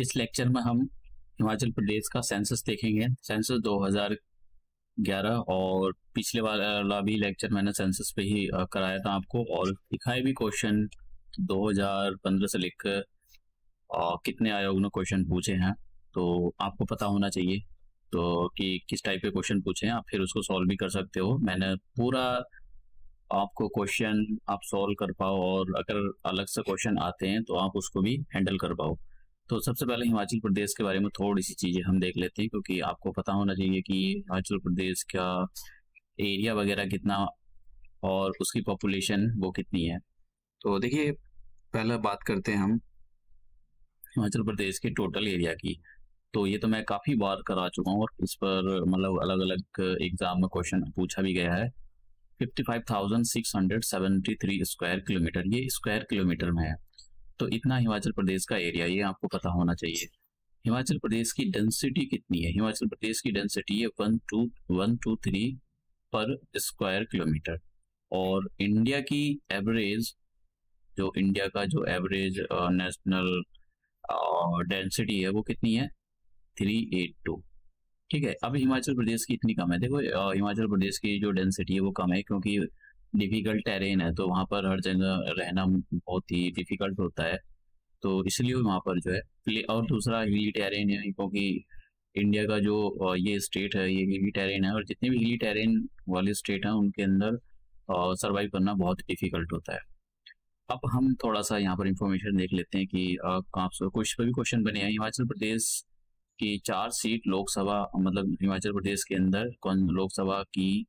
इस लेक्चर में हम हिमाचल प्रदेश का सेंसस देखेंगे। सेंसस 2011 और पिछले वाला भी लेक्चर मैंने सेंसस पे ही कराया था आपको, और दिखाए भी क्वेश्चन 2015 से लेकर कितने आयोग ने क्वेश्चन पूछे हैं, तो आपको पता होना चाहिए तो कि किस टाइप के क्वेश्चन पूछे हैं, आप फिर उसको सॉल्व भी कर सकते हो। मैंने पूरा आपको क्वेश्चन आप सॉल्व कर पाओ, और अगर अलग से क्वेश्चन आते हैं तो आप उसको भी हैंडल कर पाओ। तो सबसे पहले हिमाचल प्रदेश के बारे में थोड़ी सी चीजें हम देख लेते हैं, क्योंकि आपको पता होना चाहिए कि हिमाचल प्रदेश का एरिया वगैरह कितना और उसकी पॉपुलेशन वो कितनी है। तो देखिए, पहले बात करते हैं हम हिमाचल प्रदेश के टोटल एरिया की। तो ये तो मैं काफी बार करा चुका हूँ, और इस पर मतलब अलग अलग एग्जाम में क्वेश्चन पूछा भी गया है। 55,673 स्क्वायर किलोमीटर, ये स्क्वायर किलोमीटर में है। तो इतना हिमाचल प्रदेश का एरिया, ये आपको पता होना चाहिए। हिमाचल प्रदेश की डेंसिटी कितनी है? हिमाचल प्रदेश की डेंसिटी है 12123 पर स्क्वायर किलोमीटर। और इंडिया की एवरेज, जो इंडिया का जो एवरेज नेशनल डेंसिटी है वो कितनी है? 382। ठीक है, अब हिमाचल प्रदेश की इतनी कम है। देखो, हिमाचल प्रदेश की जो डेंसिटी है वो कम है क्योंकि डिफिकल्ट टेरेन है, तो वहां पर हर जगह रहना बहुत ही डिफिकल्ट होता है, तो इसलिए वहां पर जो है और दूसरा हिली टेरेन है, क्योंकि इंडिया का जो ये स्टेट है ये हिली टेरेन है, और जितने भी हिली टेरेन वाले स्टेट हैं उनके अंदर सरवाइव करना बहुत डिफिकल्ट होता है। अब हम थोड़ा सा यहाँ पर इंफॉर्मेशन देख लेते हैं कि कहाँ से कुछ भी क्वेश्चन बने हैं। हिमाचल प्रदेश की 4 सीट लोकसभा, मतलब हिमाचल प्रदेश के अंदर कौन लोकसभा की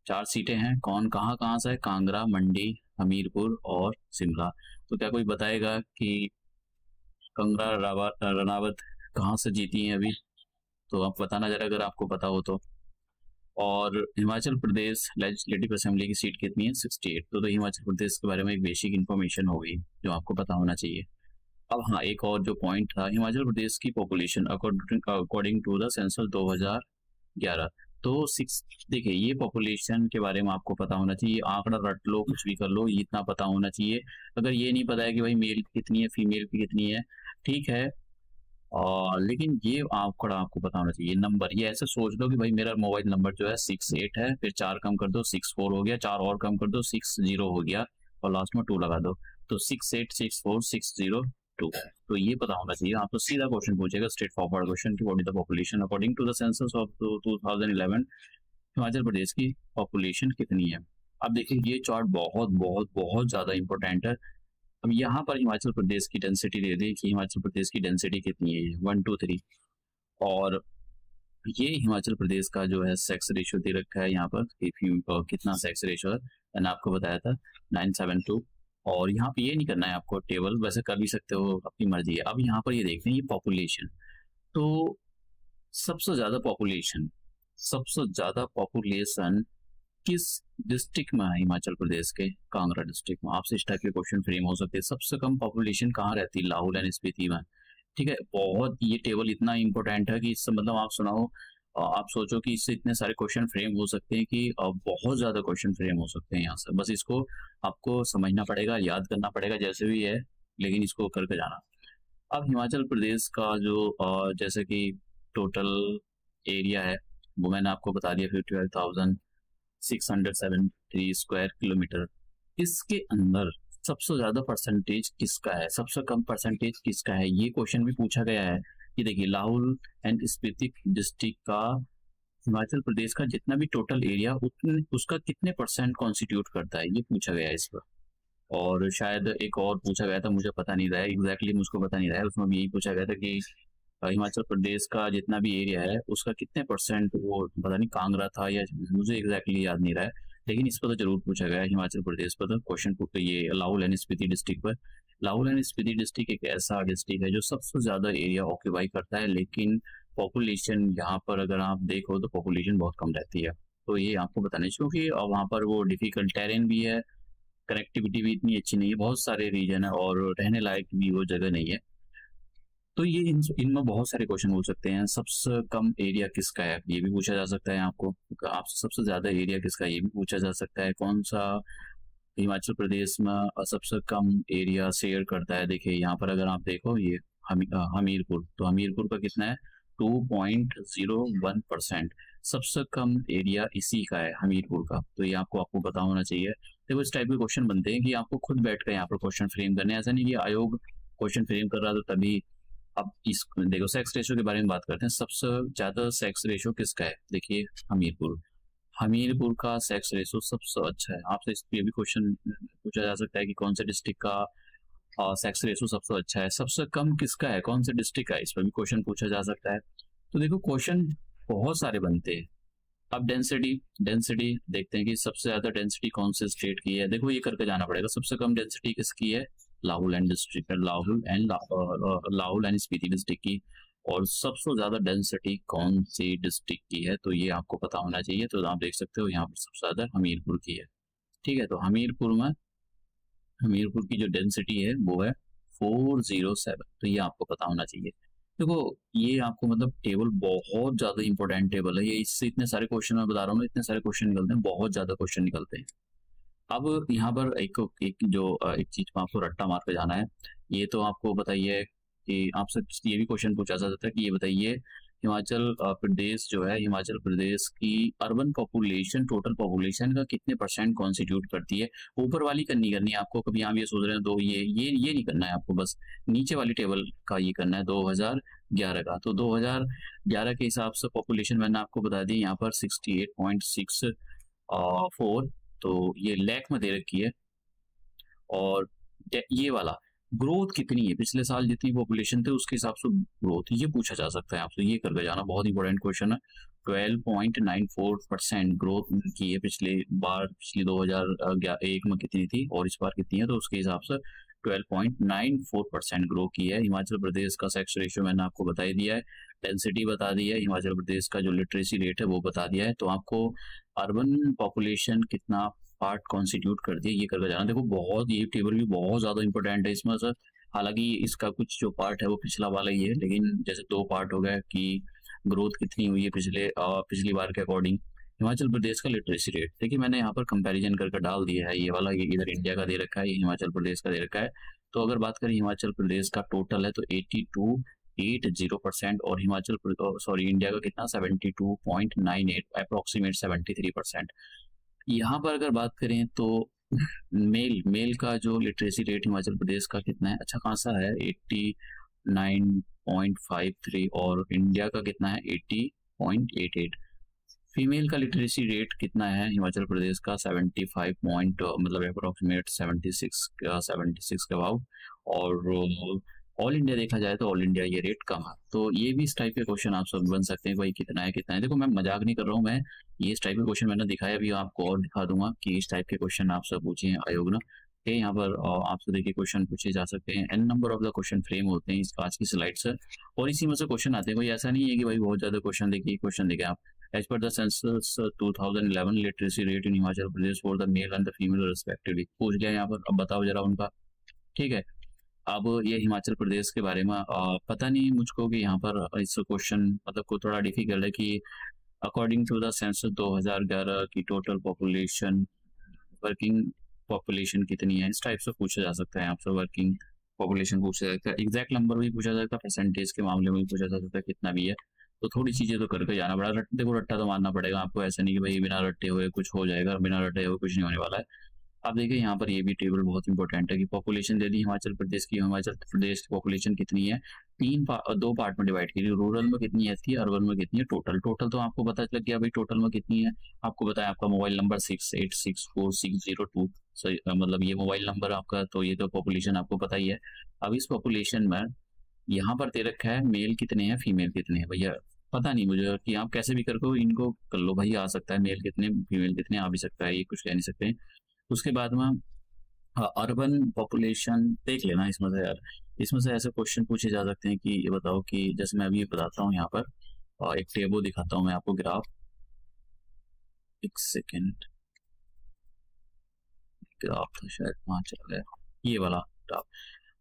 4 सीटें हैं, कौन कहाँ से है? कांगड़ा, मंडी, हमीरपुर और शिमला। तो क्या कोई बताएगा कि कांगड़ा रनावत कहाँ से जीती हैं अभी? तो आप बताना जरा अगर आपको पता हो तो। और हिमाचल प्रदेश लेजिस्लेटिव असेंबली की सीट कितनी है? 68। तो हिमाचल प्रदेश के बारे में एक बेसिक इन्फॉर्मेशन हो गई जो आपको पता होना चाहिए। अब हाँ, एक और जो पॉइंट था, हिमाचल प्रदेश की population according to the census 2011। तो 6, देखिए ये पॉपुलेशन के बारे में आपको पता होना चाहिए। आंकड़ा रट लो, कुछ भी कर लो, ये इतना पता होना चाहिए। अगर ये नहीं पता है कि भाई मेल की कितनी है, फीमेल की कितनी है, ठीक है, और लेकिन ये आंकड़ा आपको पता होना चाहिए। नंबर ये ऐसे सोच लो कि भाई मेरा मोबाइल नंबर जो है 68 है, फिर 4 कम कर दो 64 हो गया, 4 और कम कर दो 60 हो गया, और लास्ट में 2 लगा दो, तो 686460 तो ये पता होना चाहिए। आपको सीधा क्वेश्चन पूछेगा, स्ट्रेट फॉरवर्ड क्वेश्चन की what is the population according to the census of 2011, Himachal Pradesh की पॉपुलेशन कितनी है। अब देखिए, ये चार्ट बहुत बहुत बहुत ज्यादा इंपॉर्टेंट है। अब यहाँ पर हिमाचल प्रदेश की डेंसिटी दे दी कि हिमाचल प्रदेश की डेंसिटी कितनी है, 1 2 3, और ये हिमाचल प्रदेश का जो है सेक्स रेशियो दे रखा है यहाँ पर, कितना सेक्स रेशियो है मैंने आपको बताया था 972। और यहाँ पे ये नहीं करना है आपको टेबल, वैसे कर भी सकते हो, अपनी मर्जी है। अब यहाँ पर ये देखते हैं ये पॉपुलेशन, तो सबसे ज्यादा पॉपुलेशन किस डिस्ट्रिक्ट में है? हिमाचल प्रदेश के कांगड़ा डिस्ट्रिक्ट में। आपसे इस टाइप के क्वेश्चन फ्रेम हो सकते हैं। सबसे कम पॉपुलेशन कहाँ रहती है? लाहौल एंड स्पीति में। ठीक है, बहुत ये टेबल इतना इंपॉर्टेंट है कि इससे मतलब आप सुनाओ, आप सोचो कि इससे इतने सारे क्वेश्चन फ्रेम हो सकते हैं कि बहुत ज्यादा क्वेश्चन फ्रेम हो सकते हैं यहाँ से। बस इसको आपको समझना पड़ेगा, याद करना पड़ेगा, जैसे भी है, लेकिन इसको करके जाना। अब हिमाचल प्रदेश का जो जैसे कि टोटल एरिया है वो मैंने आपको बता दिया, 55,673 स्क्वायर किलोमीटर। इसके अंदर सबसे ज्यादा परसेंटेज किसका है, सबसे कम परसेंटेज किसका है, ये क्वेश्चन भी पूछा गया है। ये देखिए, लाहौल एंड स्पीति डिस्ट्रिक्ट का हिमाचल प्रदेश का जितना भी टोटल एरिया उतने उसका कितने परसेंट कॉन्स्टिट्यूट करता है, ये पूछा गया है इस पर। और शायद एक और पूछा गया था, मुझे पता नहीं रहा है एग्जैक्टली, मुझको पता नहीं रहा है, उसमें भी यही पूछा गया था कि हिमाचल प्रदेश का जितना भी एरिया है उसका कितने परसेंट, वो पता नहीं कांगड़ा था या मुझे एग्जैक्टली याद नहीं रहा है, लेकिन इस पर तो जरूर पूछा गया है हिमाचल प्रदेश पर। तो क्वेश्चन ये लाहौल एंड स्पीति डिस्ट्रिक्ट पर। लाहौल एंड स्पीति डिस्ट्रिक्ट एक ऐसा डिस्ट्रिक्ट है जो सबसे ज्यादा एरिया ऑक्यूपाई करता है, लेकिन पॉपुलेशन यहाँ पर अगर आप देखो तो पॉपुलेशन बहुत कम रहती है। तो ये आपको बताना चाहिए, क्योंकि वहाँ पर वो डिफिकल्ट टेरेन भी है, कनेक्टिविटी भी इतनी अच्छी नहीं है, बहुत सारे रीजन है, और रहने लायक भी वो जगह नहीं है। तो ये इनमें बहुत सारे क्वेश्चन हो सकते हैं। सबसे कम एरिया किसका है, ये भी पूछा जा सकता है आपको। आपसे सबसे ज्यादा एरिया किसका है, ये भी पूछा जा सकता है। कौन सा हिमाचल प्रदेश में सबसे कम एरिया शेयर करता है? देखिए यहाँ पर अगर आप देखो, ये हमीरपुर, तो हमीरपुर का कितना है 2.01%। सबसे कम एरिया इसी का है हमीरपुर का, तो ये आपको पता होना चाहिए। देखो इस टाइप के क्वेश्चन बनते हैं कि आपको खुद बैठ कर यहाँ पर क्वेश्चन फ्रेम करने, ऐसा नहीं कि आयोग क्वेश्चन फ्रेम कर रहा था तभी। अब इस देखो सेक्स रेशो के बारे में बात करते हैं। सबसे ज्यादा सेक्स रेशो किसका है, देखिए हमीरपुर का सेक्स रेशो सबसे अच्छा है। आपसे इस पे भी क्वेश्चन पूछा जा सकता है कि कौन से डिस्ट्रिक्ट का सेक्स रेशो सबसे अच्छा है। सबसे कम किसका है, कौन से डिस्ट्रिक्ट का है, इस पर भी क्वेश्चन पूछा जा सकता है। तो देखो क्वेश्चन बहुत सारे बनते हैं। अब डेंसिटी देखते हैं कि सबसे ज्यादा डेंसिटी कौन से स्टेट की है। देखो ये करके जाना पड़ेगा। सबसे कम डेंसिटी किसकी है, लाहौल एंड स्पीति डिस्ट्रिक्ट की। और सबसे ज्यादा डेंसिटी कौन सी डिस्ट्रिक्ट की है, तो ये आपको पता होना चाहिए। तो आप देख सकते हो यहाँ पर सबसे ज्यादा हमीरपुर की है। ठीक है, तो हमीरपुर की जो डेंसिटी है वो है 407, तो ये आपको पता होना चाहिए। देखो ये आपको मतलब टेबल बहुत ज्यादा इंपॉर्टेंट टेबल है ये, इससे इतने सारे क्वेश्चन मैं बता रहा हूँ, इतने सारे क्वेश्चन निकलते हैं, बहुत ज्यादा क्वेश्चन निकलते हैं। अब यहाँ पर एक चीज में आपको रट्टा मार के जाना है। ये तो आपको बताइए कि आपसे ये भी क्वेश्चन पूछा जा सकता है कि ये बताइए हिमाचल प्रदेश जो है, हिमाचल प्रदेश की अर्बन पॉपुलेशन टोटल पॉपुलेशन का कितने परसेंट कॉन्स्टिट्यूट करती है। ऊपर वाली करनी है आपको, कभी आप ये सोच रहे हैं दो ये नहीं करना है आपको, बस नीचे वाली टेबल का ये करना है 2011 का। तो 2011 के हिसाब से पॉपुलेशन मैंने आपको बता दी यहाँ पर 68.64, तो ये लैख में दे रखी है। और ये वाला ग्रोथ कितनी है, पिछले साल जितनी पॉपुलेशन थे उसके हिसाब से ग्रोथ, ये पूछा जा सकता है आपसे, ये करके जाना, बहुत इंपॉर्टेंट क्वेश्चन है। 12.94% ग्रोथ की है पिछली 2001 में कितनी थी और इस बार कितनी है, तो उसके हिसाब से 12.94% ग्रो की है। हिमाचल प्रदेश का सेक्स रेशियो मैंने आपको बता ही दिया है, डेंसिटी बता दी है, हिमाचल प्रदेश का जो लिटरेसी रेट है वो बता दिया है। तो आपको अर्बन पॉपुलेशन कितना पार्ट कॉन्स्टिट्यूट करती है ये करके जाना। देखो बहुत ये टेबल भी बहुत ज्यादा इंपॉर्टेंट है इसमें सर, हालांकि इसका कुछ जो पार्ट है वो पिछला वाला ही है, लेकिन जैसे दो पार्ट हो गया कि ग्रोथ कितनी हुई है पिछली बार के अकॉर्डिंग। हिमाचल प्रदेश का लिटरेसी रेट देखिए मैंने यहाँ पर कंपैरिजन करके डाल दिया है, ये वाला, ये इधर इंडिया का दे रखा है, ये हिमाचल प्रदेश का दे रखा है। तो अगर बात करें हिमाचल प्रदेश का टोटल है तो 82.80% और इंडिया का कितना 72.98, अप्रोक्सीमेट 73%। यहाँ पर अगर बात करें तो मेल का जो लिटरेसी रेट हिमाचल प्रदेश का कितना है, अच्छा खासा है 89.53 और इंडिया का कितना है 80.88। फीमेल का लिटरेसी रेट कितना है हिमाचल प्रदेश का 75 मतलब अप्रोक्सीमेट 76 के अबाउट। और ऑल इंडिया देखा जाए तो ऑल इंडिया ये रेट कम है। तो ये भी इस टाइप के क्वेश्चन आप सब बन सकते हैं, भाई कितना है कितना है। देखो मैं मजाक नहीं कर रहा हूँ, मैं ये इस टाइप के क्वेश्चन मैंने दिखाया, अभी आपको और दिखा दूंगा कि इस टाइप के क्वेश्चन आपसे पूछे हैं आयोग ने। यहाँ पर आपसे देखिए क्वेश्चन पूछे जा सकते हैं, n number of the question frame होते हैं इस आज की स्लाइड से, और इसी में से क्वेश्चन आते हैं। कोई ऐसा नहीं है कि भाई बहुत ज्यादा क्वेश्चन देखिए आप। As per the census 2011 literacy rate in Himachal Pradesh for the male and the female respectively पूछ गया यहाँ पर। अब बताओ जरा उनका, ठीक है। अब ये हिमाचल प्रदेश के बारे में पता नहीं मुझको कि यहाँ पर इस क्वेश्चन मतलब को थोड़ा डिफिकल्ट है कि अकॉर्डिंग टू द सेंसस 2011 की टोटल पॉपुलेशन वर्किंग पॉपुलेशन कितनी है, इस टाइप से पूछा जा सकता है आपसे। वर्किंग पॉपुलेशन पूछा जा सकता है, एग्जैक्ट नंबर भी पूछा जा सकता है, परसेंटेज के मामले में भी पूछा जा सकता है कितना भी है। तो थोड़ी चीजें तो करके जाना पड़ा, देखो रट्टा तो मारना पड़ेगा आपको, ऐसा नहीं कि भाई बिना रट्टे हुए कुछ हो जाएगा, बिना रट्टे हुए कुछ नहीं होने वाला है। अब देखिए यहाँ पर ये भी टेबल बहुत इंपॉर्टेंट है कि पॉपुलेशन दे दी हिमाचल प्रदेश की पॉपुलेशन कितनी है, दो पार्ट में डिवाइड की, रूरल में कितनी है थी, अर्बन में कितनी है। टोटल तो आपको पता लग गया भाई टोटल में कितनी है। आपको बताया आपका मोबाइल नंबर 68646002, मतलब ये मोबाइल नंबर आपका, तो ये तो पॉपुलेशन आपको पता ही है। अब इस पॉपुलेशन में यहाँ पर दे रखा है मेल कितने हैं फीमेल कितने हैं, भैया पता नहीं मुझे, कि आप कैसे भी करके इनको कर लो भाई, आ सकता है मेल कितने फीमेल कितने आ भी सकता है, ये कुछ कह नहीं सकते। उसके बाद में अर्बन पॉपुलेशन देख लेना इसमें से यार, इसमें से ऐसे क्वेश्चन पूछे जा सकते हैं कि ये बताओ कि जैसे मैं अभी बताता हूँ यहाँ पर एक टेबल दिखाता हूँ मैं आपको, ग्राफ, एक सेकेंड, ग्राफ था शायद वहाँ चला गया, ये वाला ग्राफ।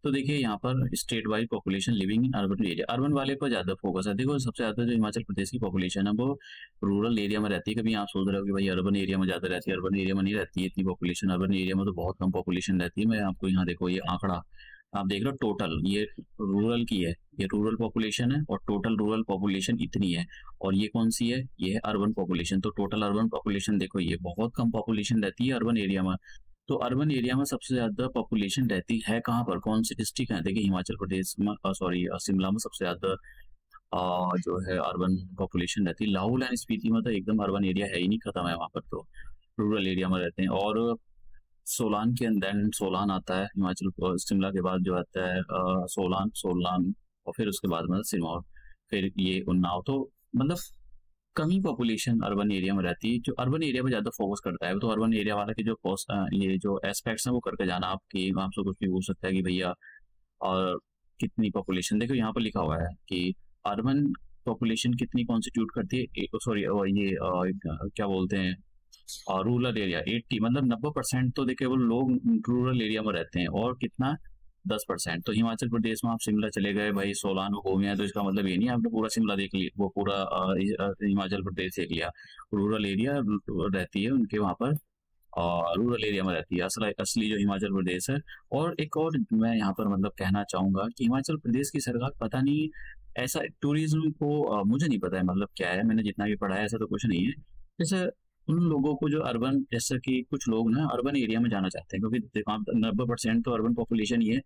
तो देखिए यहाँ पर state wise population living in urban area, urban वाले पर ज्यादा फोकस है। देखो सबसे ज्यादा जो हिमाचल प्रदेश की पॉपुलेशन है वो रूरल एरिया में रहती है। कभी आप सोच रहे हो कि भाई अर्बन एरिया में ज्यादा रहती है, अर्बन एरिया में नहीं रहती है इतनी पॉपुलेशन, अर्बन एरिया में तो बहुत कम पॉपुलेशन रहती है। मैं आपको यहाँ देखो ये आंकड़ा आप देख रहे हो टोटल ये रूरल की है, ये रूरल पॉपुलेशन है और टोटल रूरल पॉपुलेशन इतनी है, और ये कौन सी है, ये है अर्बन पॉपुलेशन। तो टोटल अर्बन पॉपुलेशन देखो, ये बहुत कम पॉपुलेशन रहती है अर्बन एरिया में। तो अर्बन एरिया में सबसे ज्यादा पॉपुलेशन रहती है कहाँ पर, कौन सी डिस्ट्रिक्ट है, देखिए हिमाचल प्रदेश में, सॉरी शिमला में सबसे ज्यादा जो है अर्बन पॉपुलेशन रहती है। लाहौल एंड स्पीति में तो एकदम अर्बन एरिया है ही नहीं, खत्म है वहां पर, तो रूरल एरिया में रहते हैं। और सोलान के अंदर, सोलान आता है हिमाचल शिमला के बाद जो आता है सोलान, सोलान, और फिर उसके बाद मतलब सिरमौर, फिर ये उन्नाव। तो मतलब कमी पॉपुलेशन अर्बन एरिया में रहती है, जो अर्बन एरिया पे ज्यादा फोकस करता है। तो अर्बन एरिया वाला के जो ये जो एस्पेक्ट्स हैं वो करके जाना, आपकी आपसे कुछ भी पूछ सकता है कि भैया और कितनी पॉपुलेशन, देखो यहाँ पर लिखा हुआ है कि अर्बन पॉपुलेशन कितनी कॉन्स्टिट्यूट करती है, सॉरी ये क्या बोलते हैं, रूरल एरिया 80, मतलब 90% तो देखिए वो लोग रूरल एरिया में रहते हैं, और कितना 10%। तो हिमाचल प्रदेश में आप शिमला चले गए भाई, सोलान को घूमे, तो इसका मतलब ये नहीं आपने पूरा शिमला देख लिया, वो पूरा हिमाचल प्रदेश देख लिया। रूरल एरिया रहती है उनके वहां पर, और रूरल एरिया में रहती है असली जो हिमाचल प्रदेश है। और एक और मैं यहाँ पर मतलब कहना चाहूंगा कि हिमाचल प्रदेश की सरकार पता नहीं ऐसा टूरिज्म को मुझे नहीं पता है मतलब क्या है, मैंने जितना भी पढ़ा है ऐसा तो कुछ नहीं है। जैसे उन लोगों को जो अर्बन, जैसे कि कुछ लोग ना अर्बन एरिया में जाना चाहते हैं, क्योंकि देखो आप 90% तो अर्बन पॉपुलेशन ही है,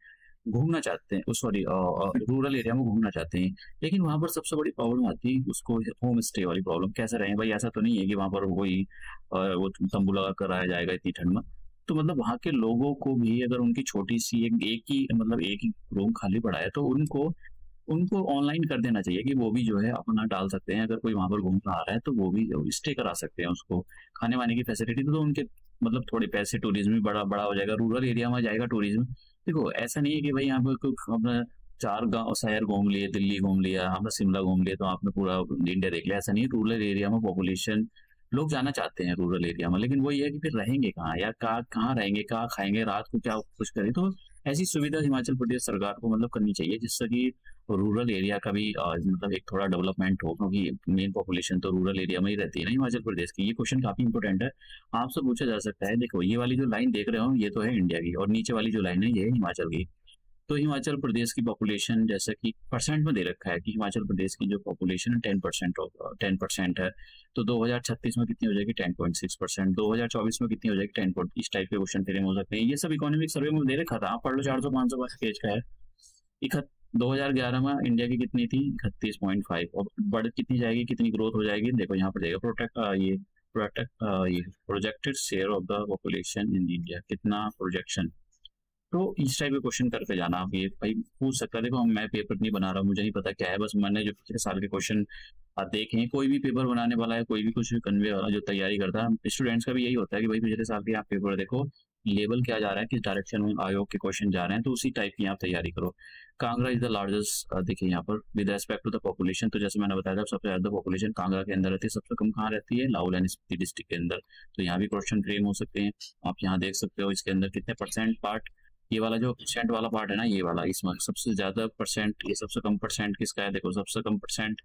घूमना चाहते हैं, सॉरी रूरल एरिया में घूमना चाहते हैं। लेकिन वहां पर सबसे बड़ी प्रॉब्लम आती है उसको होम स्टे वाली प्रॉब्लम, कैसे रहे भाई, ऐसा तो नहीं है कि वहां पर कोई वो तंबू लगा कर आया जाएगा इतनी ठंड में। तो मतलब वहां के लोगों को भी अगर उनकी छोटी सी एक ही मतलब एक ही रूम खाली पड़ा है, तो उनको उनको ऑनलाइन कर देना चाहिए कि वो भी जो है अपना डाल सकते हैं, अगर कोई वहां पर घूमना आ रहा है तो वो भी स्टे करा सकते हैं उसको, खाने वाने की फैसिलिटी। तो उनके मतलब थोड़े पैसे, टूरिज्म भी बड़ा बड़ा हो जाएगा, रूरल एरिया में जाएगा टूरिज्म। देखो ऐसा नहीं है कि भाई यहाँ पर अपना 4 गांव शहर घूम लिए, दिल्ली घूम लिया, हम शिमला घूम लिए तो आपने पूरा इंडिया देख लिया, ऐसा नहीं है। रूरल एरिया में पॉपुलेशन लोग जाना चाहते हैं रूरल एरिया में, लेकिन वही है कि फिर रहेंगे कहाँ, या कहाँ रहेंगे, कहाँ खाएंगे, रात को क्या कुछ करें। तो ऐसी सुविधा हिमाचल प्रदेश सरकार को मतलब करनी चाहिए, जिससे कि रूरल एरिया का भी मतलब एक थोड़ा डेवलपमेंट हो, क्योंकि मेन पॉपुलेशन तो रूरल एरिया में ही रहती है ना हिमाचल प्रदेश की। ये क्वेश्चन काफी इंपॉर्टेंट है, आपसे पूछा जा सकता है। देखो ये वाली जो लाइन देख रहे हो ये तो है इंडिया की, और नीचे वाली जो लाइन है ये है हिमाचल की। तो हिमाचल प्रदेश की पॉपुलेशन जैसे कि परसेंट में दे रखा है कि हिमाचल प्रदेश की जो पॉपुलेशन है 10% है। तो 2036 में कितनी हो जाएगी, 10.6%। 2024 में कितनी हो जाएगी, 10 पॉइंट। इस टाइप के क्वेश्चन फिर हो सकते हैं। ये सब इकोनॉमिक सर्वे में दे रखा था, आप पढ़ लो, 400-500 पेज का है। 2011 में इंडिया की कितनी थी, 31.5, और बढ़ कितनी जाएगी, कितनी ग्रोथ हो जाएगी, देखो यहाँ पर जाएगा ये projected share of the population in India, कितना प्रोजेक्शन। तो इस टाइप के क्वेश्चन करके जाना, आप ये भाई पूछ सकता है। देखो हम, मैं पेपर नहीं बना रहा, मुझे नहीं पता क्या है, बस मैंने जो पिछले साल के क्वेश्चन आप देखे हैं, कोई भी पेपर बनाने वाला है, कोई भी कुछ भी कन्वे वाला जो तैयारी करता है, स्टूडेंट्स का भी यही होता है कि भाई पिछले साल के आप पेपर देखो, लेवल क्या जा रहा है, किस डायरेक्शन में आयोग के क्वेश्चन जा रहे हैं, तो उसी टाइप की आप तैयारी करो। कांगड़ा इज द लार्जेस्ट, देखिए यहाँ पर with respect to the population, तो जैसे मैंने बताया था सबसे ज्यादा पॉपुलेशन कांगड़ा के अंदर रहती है, सबसे कम कहाँ रहती है, लाहौल एंड स्पीति डिस्ट्रिक्ट के अंदर। तो यहाँ भी क्वेश्चन फ्रेम हो सकते हैं, आप यहाँ देख सकते हो इसके अंदर कितने परसेंट पार्ट, ये वाला जो परसेंट वाला पार्ट है ना, ये वाला, इसमें सबसे ज्यादा परसेंट, ये सबसे कम परसेंट किसका है, देखो सबसे कम परसेंट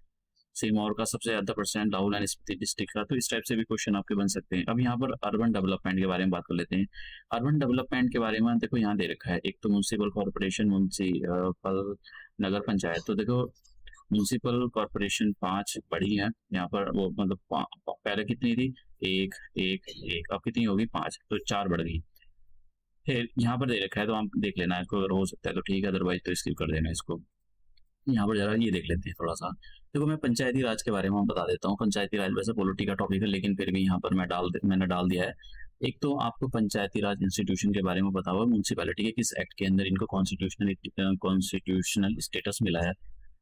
सिरमौर का, सबसे ज्यादा percent Lahaul and Spiti district का। तो इस टाइप से भी क्वेश्चन आपके बन सकते हैं। अब यहाँ पर अर्बन डेवलपमेंट के बारे में बात कर लेते हैं। अर्बन डेवलपमेंट के बारे में देखो यहाँ दे रखा है, एक तो म्युनिसिपल कॉर्पोरेशन, म्युनिसिपल नगर पंचायत। तो देखो म्युनिसिपल कॉर्पोरेशन 5 बड़ी है यहाँ पर, वो मतलब पहले कितनी थी, एक एक एक, अब कितनी होगी, 5, तो 4 बढ़ गई। फिर यहाँ पर दे रखा है तो आप देख लेना इसको, अगर हो सकता है तो ठीक है, अदरवाइज तो स्किप कर देना इसको। यहाँ पर जरा ये देख लेते हैं थोड़ा सा। देखो मैं पंचायती राज के बारे में बता देता हूँ। पंचायती राज वैसे पॉलिटी का टॉपिक है, लेकिन फिर भी यहाँ पर मैंने डाल दिया है। एक तो आपको पंचायती राज इंस्टीट्यूशन के बारे में पता हुआ, म्यूनसिपैलिटी के किस एक्ट के अंदर इनको कॉन्स्टिट्यूशनल स्टेटस मिला है।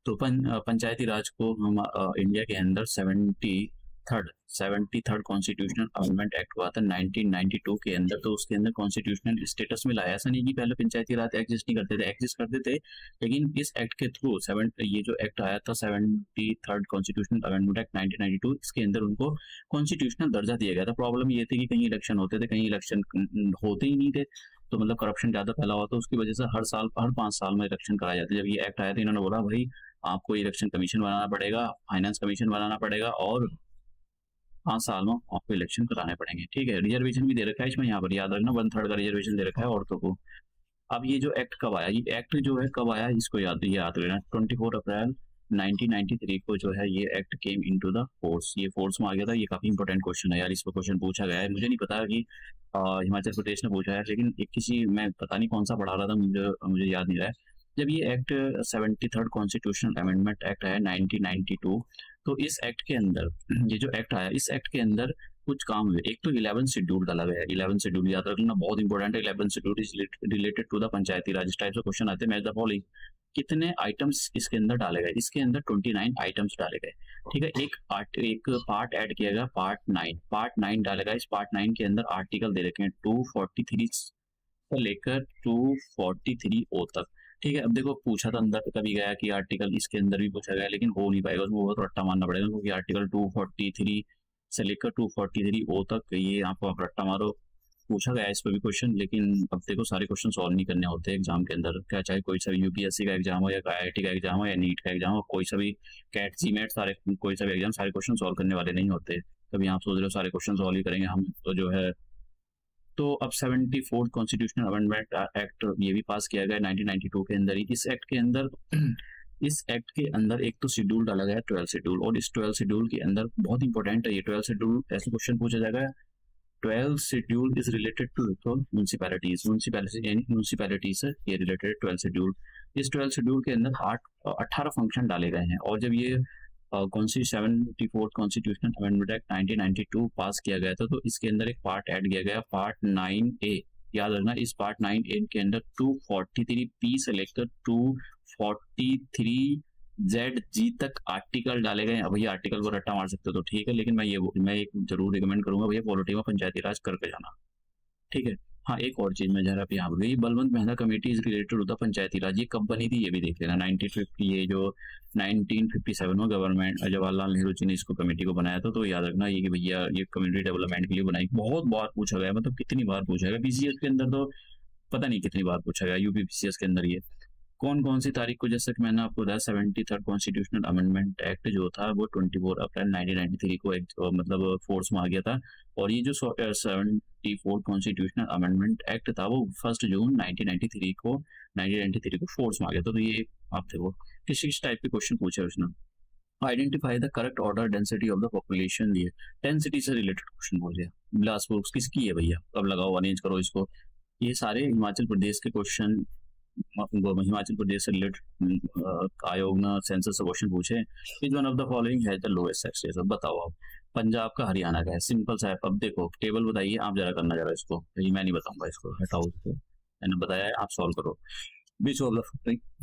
तो पंचायती राज को हम इंडिया के अंदर 73rd कॉन्स्टिट्यूशनल अमेंडमेंट एक्ट हुआ था 1992 के अंदर। तो उसके अंदर कॉन्स्टिट्यूशनल स्टेटस मिला है। ऐसा नहीं कि पहले पंचायती राज एग्जिस्ट नहीं करते थे, एग्जिस्ट करते थे, लेकिन इस एक्ट के थ्रू ये जो एक्ट आया था 73rd कॉन्स्टिट्यूशनल अमेंडमेंट एक्ट 1992, इसके अंदर उनको कॉन्स्टिट्यूशनल दर्जा दिया गया था। प्रॉब्लम ये थी कि कहीं इलेक्शन होते थे, कहीं इलेक्शन होते ही नहीं थे, तो मतलब करप्शन ज्यादा फैला हुआ था, उसकी वजह से हर 5 साल में इलेक्शन कराए जाते। जब ये एक्ट आया था इन्होंने बोला भाई आपको इलेक्शन कमीशन बनाना पड़ेगा, फाइनेंस कमीशन बनाना पड़ेगा, और 5 साल में आपको इलेक्शन कराने पड़ेंगे। ठीक है, रिजर्वेशन भी दे रखा है इसमें, यहाँ पर याद रखना 1/3 का रिजर्वेशन दे रखा है औरतों को। अब ये जो एक्ट कब आया, ये एक्ट जो है कब आया इसको याद लेना, 24 अप्रैल 1993 को जो है ये act came into the force, ये फोर्स में आ गया था। ये काफी इंपॉर्टेंट क्वेश्चन है यार, इस पर क्वेश्चन पूछा गया है, मुझे नहीं पता कि हिमाचल प्रदेश ने पूछा है, लेकिन एक किसी मैं पता नहीं कौन सा पढ़ा रहा था, मुझे याद नहीं रहा है। जब ये act 73rd constitutional amendment act आया 1992, तो इस एक्ट के अंदर ये जो एक्ट आया, इस एक्ट के अंदर कुछ काम हुए। एक तो 11 शेड्यूल डाला गया है, 11 शेड्यूल याद रखना बहुत इंपॉर्टेंट है। 11 schedule is related to the panchayati raj, इस टाइप से क्वेश्चन आते हैं। मैच द फॉलोइंग, कितने आइटम्स इसके अंदर डाले गए, इसके अंदर 29 आइटम्स डाले गए, ठीक है। एक पार्ट ऐड किया गया, पार्ट 9 डाला गया। इस पार्ट 9 के अंदर आर्टिकल दे रखे हैं 243 से लेकर 243 ओ तक, ठीक है। अब देखो पूछा था अंदर कभी गया कि आर्टिकल इसके अंदर भी पूछा गया, लेकिन हो नहीं पाएगा, उसमें बहुत रट्टा मारना पड़ेगा, क्योंकि आर्टिकल 243 से लेकर 243 ओ तक ये आपको आप रट्टा मारो, पूछा गया है इस पर भी क्वेश्चन। लेकिन अब देखो सारे क्वेश्चन सॉल्व नहीं करने होते एग्जाम के अंदर, क्या चाहे कोई सा भी यूपीएससी का एग्जाम हो, या IIT का एग्जाम हो, या नीट का एग्जाम हो, कोई सा भी कैट जीमेट, सारे कोई सा भी एग्जाम, सारे क्वेश्चन सॉल्व करने वाले नहीं होते। कभी आप सोच रहे हो सारे क्वेश्चन सॉल्व ही करेंगे हम, तो जो है तो अब 74th कॉन्स्टिट्यूशनल अमेंडमेंट एक्ट ये भी पास किया गया 1992 के अंदर ही। इस एक्ट के अंदर इस एक्ट के अंदर एक तो शेड्यूल डाला गया 12 शेड्यूल, और इस 12 शेड्यूल के अंदर बहुत इंपॉर्टेंट है ये 12 शेड्यूल, ऐसे क्वेश्चन पूछा जाएगा। 12 schedule is related to municipalities से ये रिलेटेड 12 शेड्यूल। इस 12 शेड्यूल के अंदर 18 फंक्शन डाले गए हैं। और जब ये 74th कॉन्स्टिट्यूशनल अमेंडमेंट एक्ट 1992 पास किया गया था, तो इसके अंदर एक पार्ट ऐड किया गया, पार्ट 9A। याद रखना, इस पार्ट 9A के अंदर 243P से लेकर 243ZG तक आर्टिकल डाले गए हैं। भैया आर्टिकल को रट्टा मार सकते हो तो ठीक है, लेकिन मैं एक जरूर रिकमेंड करूंगा भैया, पॉलिटी में पंचायती राज करके जाना, ठीक है। हाँ, एक और चीज मैं जरा पे यहाँ गई, Balwant Mehta committee is related to the panchayati raj, ये कब बनी थी ये भी देख लेना। 1950, ये जो 1957 में गवर्नमेंट जवाहरलाल नेहरू जी ने इसको कमेटी को बनाया था, तो याद रखना ये कि भैया ये कम्युनिटी डेवलपमेंट के लिए बनाई। बहुत बार पूछा गया, मतलब कितनी बार पूछा गया पीसीएस के अंदर, तो पता नहीं कितनी बार पूछा गया यूपी पीसीएस के अंदर ये। कौन कौन सी तारीख को, जैसे कि मैंने आपको बताया 73rd कॉन्स्टिट्यूशनल अमेंडमेंट एक्ट जो था वो 24 अप्रैल 1993 को मतलब फोर्स में आ गया था। और ये जो 74th कॉन्स्टिट्यूशनल अमेंडमेंट एक्ट था वो 1 जून 1993 को फोर्स में आ गया था। तो ये आप देखो किस टाइप के क्वेश्चन पूछे उसने। Identify the correct order density of the population, लिए डेंसिटी से रिलेटेड क्वेश्चन बोल दिया। बिलासपुर किसकी है भैया, अब लगाओ अरेंज करो इसको। ये सारे हिमाचल प्रदेश के क्वेश्चन, हिमाचल प्रदेश से रिलेटेड आयोग ने सेंसस से क्वेश्चन पूछे। Which one of the following है द लोएस्ट टैक्स रेट, बताओ आप। पंजाब का, हरियाणा का है, सिंपल सा है। अब देखो टेबल बताइए आप, जरा करना जरा इसको, मैं नहीं बताऊंगा इसको, हटाओ इसको, मैंने बताया है आप सॉल्व करो। विच ऑफ द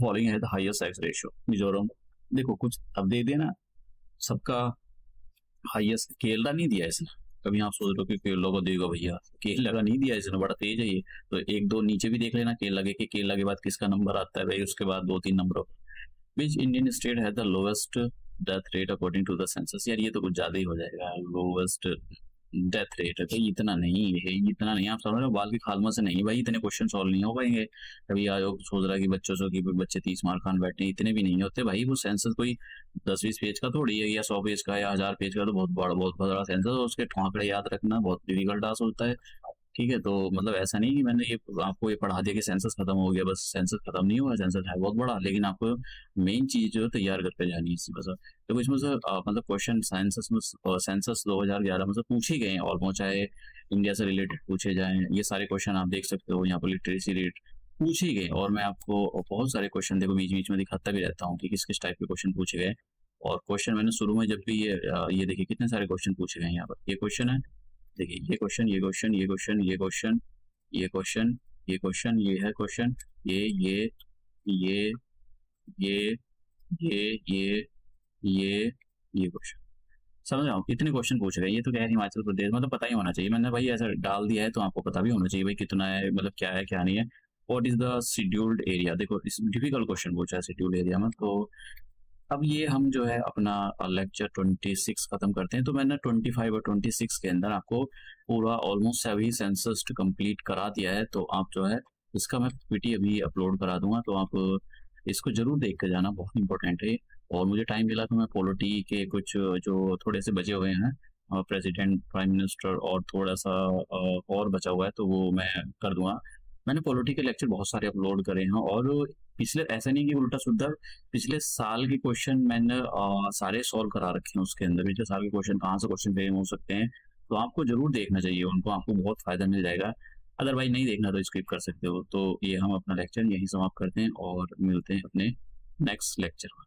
फॉलोइंग है the highest tax ratio, Mizoram. देखो कुछ अब दे देना, सबका हाईएस्ट केरला नहीं दिया इसने। कभी आप सोच रहे हो कि केरला को देगा, भैया केरला का नहीं दिया इसने, बड़ा तेज है ये। तो एक दो नीचे भी देख लेना केरला के, केरला के बाद किसका नंबर आता है भाई, उसके बाद 2-3 नंबर। विच इंडियन स्टेट है the lowest death rate according to the census, यार ये तो कुछ ज्यादा ही हो जाएगा। लोएस्ट डेथ रेट है भाई, इतना नहीं है, इतना नहीं। आप समझ रहे हो, बाल की खालमा से नहीं भाई, इतने क्वेश्चन सॉल्व नहीं हो पाएंगे। कभी आयोग सोच रहा है कि बच्चों से कि बच्चे 30 मार्क खान बैठे, इतने भी नहीं होते भाई। वो सेंसस कोई 10-20 पेज का थोड़ी है, या 100 पेज का या 1000 पेज का, तो बहुत बड़ा सेंसस, उसके आंकड़े याद रखना बहुत डिफिकल्ट टास्क होता है, ठीक है। तो मतलब ऐसा नहीं कि मैंने ये आपको ये पढ़ा दिया कि सेंसस खत्म हो गया, बस सेंसस खत्म नहीं हुआ, सेंसस है बहुत बड़ा, लेकिन आपको मेन चीज जो है तैयार करके जानी है इसी वजह। तो इसमें से मतलब क्वेश्चन सेंसस में, सेंसस 2011 में से पूछे गए ऑलमोस्ट, चाहे इंडिया से रिलेटेड पूछे जाए, ये सारे क्वेश्चन आप देख सकते हो। यहाँ पर लिटरेसी रेट पूछे गए, और मैं आपको बहुत सारे क्वेश्चन देखो बीच बीच में दिखाता भी रहता हूँ कि किस किस टाइप के क्वेश्चन पूछे गए। और क्वेश्चन मैंने शुरू में जब भी ये देखिए कितने सारे क्वेश्चन पूछे गए यहाँ पर। ये क्वेश्चन है, देखिए ये क्वेश्चन, ये क्वेश्चन, ये क्वेश्चन, ये क्वेश्चन, ये क्वेश्चन, ये क्वेश्चन, ये है क्वेश्चन, ये ये ये ये क्वेश्चन, समझ रहा हूँ कितने क्वेश्चन पूछ रहे हैं। ये तो क्या है, हिमाचल प्रदेश मतलब पता ही होना चाहिए, मैंने भाई ऐसा डाल दिया है तो आपको पता भी होना चाहिए भाई कितना है, मतलब क्या है क्या नहीं है। What is the scheduled area, देखो इस डिफिकल्ट क्वेश्चन पूछा है शेड्यूल्ड एरिया में। तो अब ये हम जो है अपना लेक्चर 26 खत्म करते हैं। तो मैंने 25 और 26 के अंदर आपको पूरा ऑलमोस्ट सभी सेंसस कंप्लीट करा दिया है। तो आप जो है इसका मैं पीपीटी अभी अपलोड करा दूंगा, तो आप इसको जरूर देख कर जाना, बहुत इंपॉर्टेंट है। और मुझे टाइम मिला तो मैं पॉलिटी के कुछ जो थोड़े से बचे हुए हैं, प्रेसिडेंट, प्राइम मिनिस्टर और थोड़ा सा और बचा हुआ है, तो वो मैं कर दूंगा। मैंने पॉलिटी के लेक्चर बहुत सारे अपलोड करे हैं, और पिछले, ऐसा नहीं कि उल्टा सुल्टा, पिछले साल के क्वेश्चन मैंने सारे सॉल्व करा रखे हैं उसके अंदर। पिछले साल के क्वेश्चन कहाँ से क्वेश्चन फेम हो सकते हैं, तो आपको जरूर देखना चाहिए उनको, आपको बहुत फायदा मिल जाएगा। अदरवाइज नहीं देखना तो स्किप कर सकते हो। तो ये हम अपना लेक्चर यहीं समाप्त करते हैं और मिलते हैं अपने नेक्स्ट लेक्चर में।